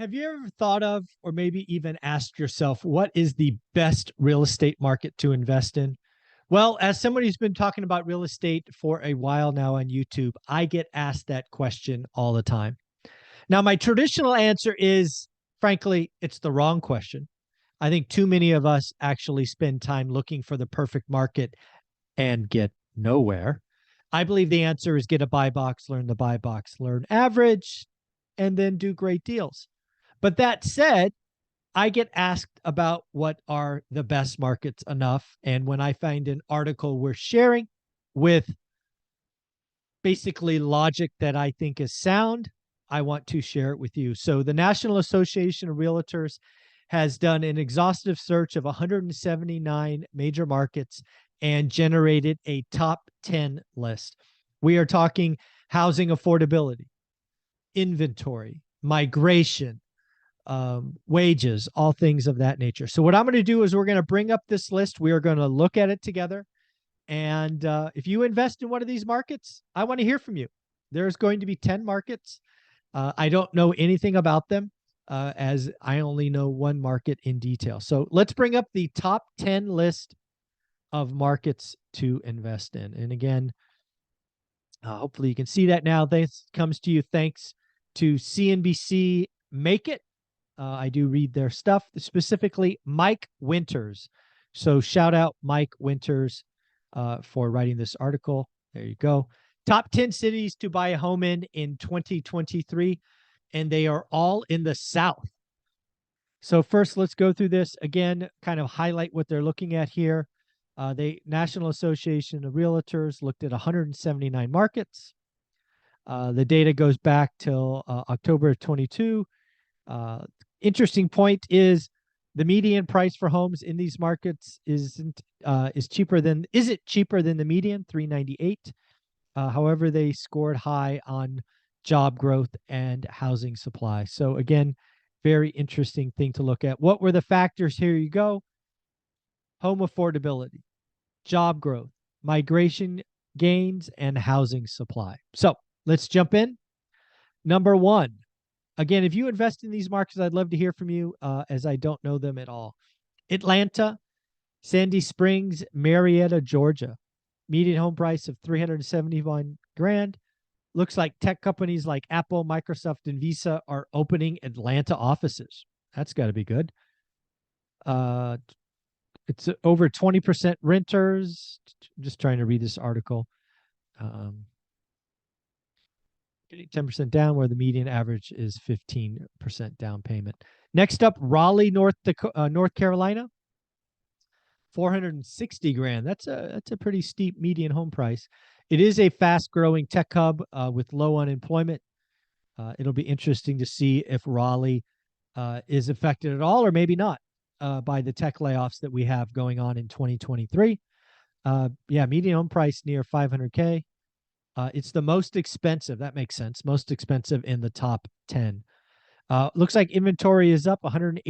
Have you ever thought of, or maybe even asked yourself, what is the best real estate market to invest in? Well, as somebody who's been talking about real estate for a while now on YouTube, I get asked that question all the time. Now, my traditional answer is, frankly, it's the wrong question. I think too many of us actually spend time looking for the perfect market and get nowhere. I believe the answer is get a buy box, learn the buy box, learn average, and then do great deals. But that said, I get asked about what are the best markets enough. And when I find an article worth sharing with basically logic that I think is sound, I want to share it with you. So the National Association of Realtors has done an exhaustive search of 179 major markets and generated a top 10 list. We are talking housing affordability, inventory, migration, wages, all things of that nature. So what I'm going to do is we're going to bring up this list. We are going to look at it together. And if you invest in one of these markets, I want to hear from you. There's going to be 10 markets. I don't know anything about them as I only know one market in detail. So let's bring up the top 10 list of markets to invest in. And again, hopefully you can see that now. This comes to you thanks to CNBC Make It. I do read their stuff, specifically Mike Winters. So shout out Mike Winters for writing this article. There you go. Top 10 cities to buy a home in 2023, and they are all in the South. So first, let's go through this again, kind of highlight what they're looking at here. The National Association of Realtors looked at 179 markets. The data goes back till October of 22. Interesting point is the median price for homes in these markets is it cheaper than the median, 398. However, they scored high on job growth and housing supply. So again, very interesting thing to look at. What were the factors? Here you go. Home affordability, job growth, migration gains, and housing supply. So let's jump in. Number one. Again, if you invest in these markets, I'd love to hear from you as I don't know them at all. Atlanta, Sandy Springs, Marietta, Georgia. Median home price of $371 grand. Looks like tech companies like Apple, Microsoft, and Visa are opening Atlanta offices. That's got to be good. It's over 20% renters. I'm just trying to read this article. 10% down, where the median average is 15% down payment. Next up, Raleigh, North Carolina, 460 grand. That's a pretty steep median home price. It is a fast-growing tech hub with low unemployment. It'll be interesting to see if Raleigh is affected at all, or maybe not, by the tech layoffs that we have going on in 2023. Yeah, median home price near 500K. It's the most expensive. That makes sense. Most expensive in the top 10. Looks like inventory is up 188%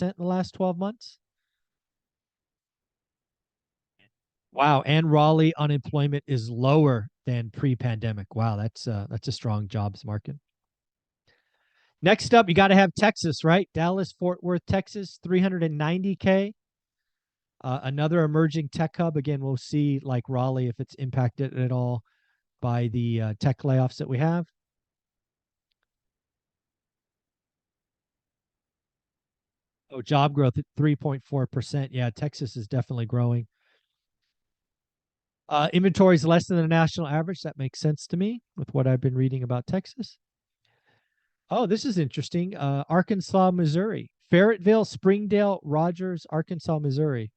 in the last 12 months. Wow. And Raleigh unemployment is lower than pre-pandemic. Wow. That's a strong jobs market. Next up, you got to have Texas, right? Dallas, Fort Worth, Texas, 390K. Another emerging tech hub. Again, we'll see like Raleigh if it's impacted at all by the tech layoffs that we have. Oh, job growth at 3.4%. Yeah, Texas is definitely growing. Inventory is less than the national average. That makes sense to me with what I've been reading about Texas. Oh, this is interesting. Arkansas, Missouri. Fayetteville, Springdale, Rogers, Arkansas, Missouri.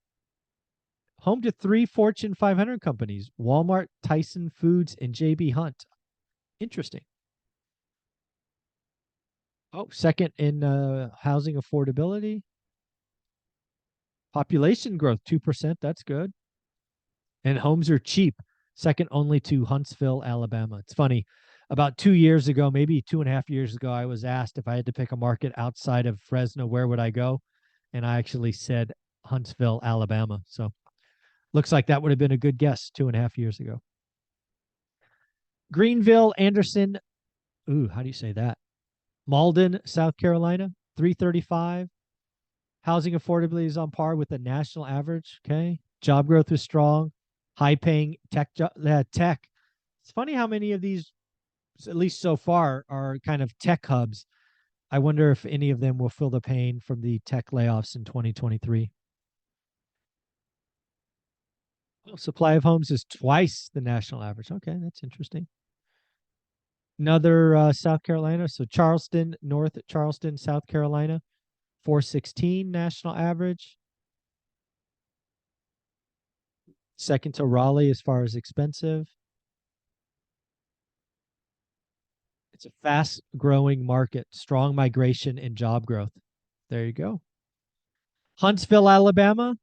Home to 3 Fortune 500 companies, Walmart, Tyson Foods, and J.B. Hunt. Interesting. Oh, second in housing affordability. Population growth, 2%. That's good. And homes are cheap. Second only to Huntsville, Alabama. It's funny. About 2 years ago, maybe 2.5 years ago, I was asked if I had to pick a market outside of Fresno, where would I go? And I actually said Huntsville, Alabama. So looks like that would have been a good guess 2.5 years ago. Greenville, Anderson. Ooh, how do you say that? Malden, South Carolina, 335. Housing affordability is on par with the national average. Okay. Job growth is strong. High paying tech. It's funny how many of these, at least so far, are kind of tech hubs. I wonder if any of them will feel the pain from the tech layoffs in 2023. Supply of homes is twice the national average. Okay, that's interesting. Another South Carolina. So Charleston, North Charleston, South Carolina, 416 national average. Second to Raleigh as far as expensive. It's a fast growing market, strong migration and job growth. There you go. Huntsville, Alabama.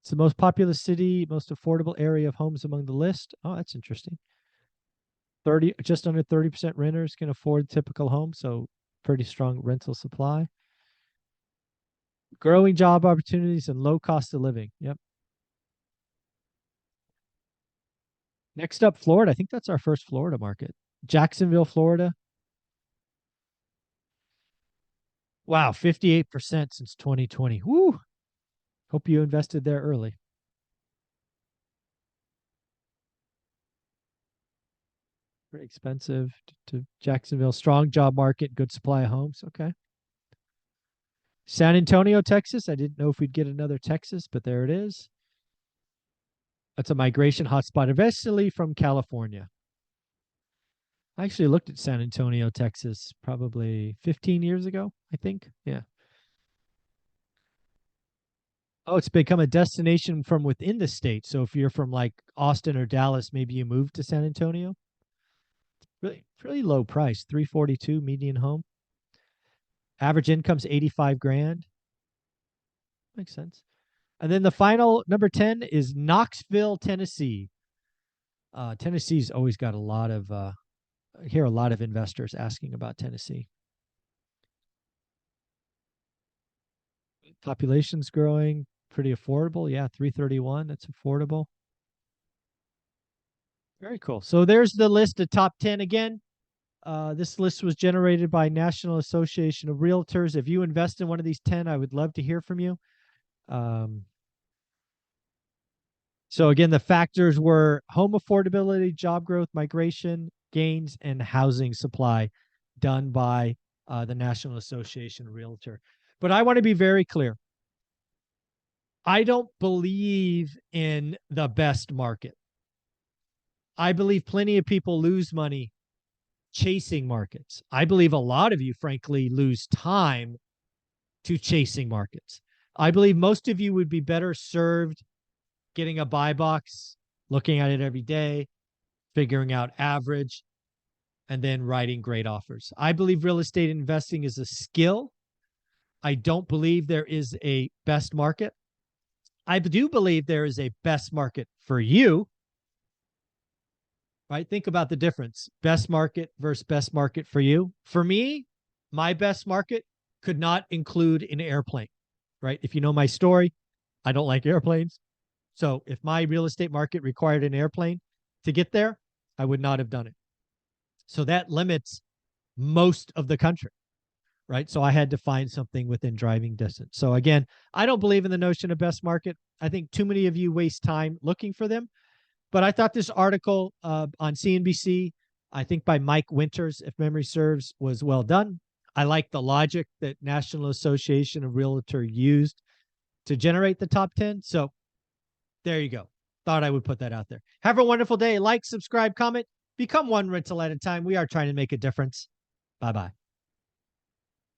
It's the most populous city, most affordable area of homes among the list. Oh, that's interesting. Just under 30% renters can afford typical homes, so pretty strong rental supply. Growing job opportunities and low cost of living. Yep. Next up, Florida. I think that's our first Florida market. Jacksonville, Florida. Wow, 58% since 2020. Woo! Hope you invested there early. Pretty expensive to Jacksonville. Strong job market, good supply of homes. Okay. San Antonio, Texas. I didn't know if we'd get another Texas, but there it is. That's a migration hotspot, eventually from California. I actually looked at San Antonio, Texas, probably 15 years ago, I think. Yeah. Oh, it's become a destination from within the state. So if you're from like Austin or Dallas, maybe you move to San Antonio. Really low price, 342 median home. Average income's 85 grand. Makes sense. And then the final number 10 is Knoxville, Tennessee. Tennessee's always got a lot of I hear a lot of investors asking about Tennessee. Population's growing, pretty affordable. Yeah, 331. That's affordable. Very cool. So there's the list of top 10 again. This list was generated by National Association of Realtors. If you invest in one of these 10, I would love to hear from you. So again, the factors were home affordability, job growth, migration, gains, and housing supply done by the National Association of Realtor. But I want to be very clear. I don't believe in the best market. I believe plenty of people lose money chasing markets. I believe a lot of you, frankly, lose time to chasing markets. I believe most of you would be better served getting a buy box, looking at it every day, figuring out average, and then writing great offers. I believe real estate investing is a skill. I don't believe there is a best market. I do believe there is a best market for you. Right? Think about the difference. Best market versus best market for you. For me, my best market could not include an airplane. Right? If you know my story, I don't like airplanes. So if my real estate market required an airplane to get there, I would not have done it. So that limits most of the country, right? So I had to find something within driving distance. So again, I don't believe in the notion of best market. I think too many of you waste time looking for them. But I thought this article on CNBC, I think by Mike Winters, if memory serves, was well done. I like the logic that National Association of Realtor used to generate the top 10. So there you go. Thought I would put that out there. Have a wonderful day. Like, subscribe, comment. Become one rental at a time. We are trying to make a difference. Bye-bye.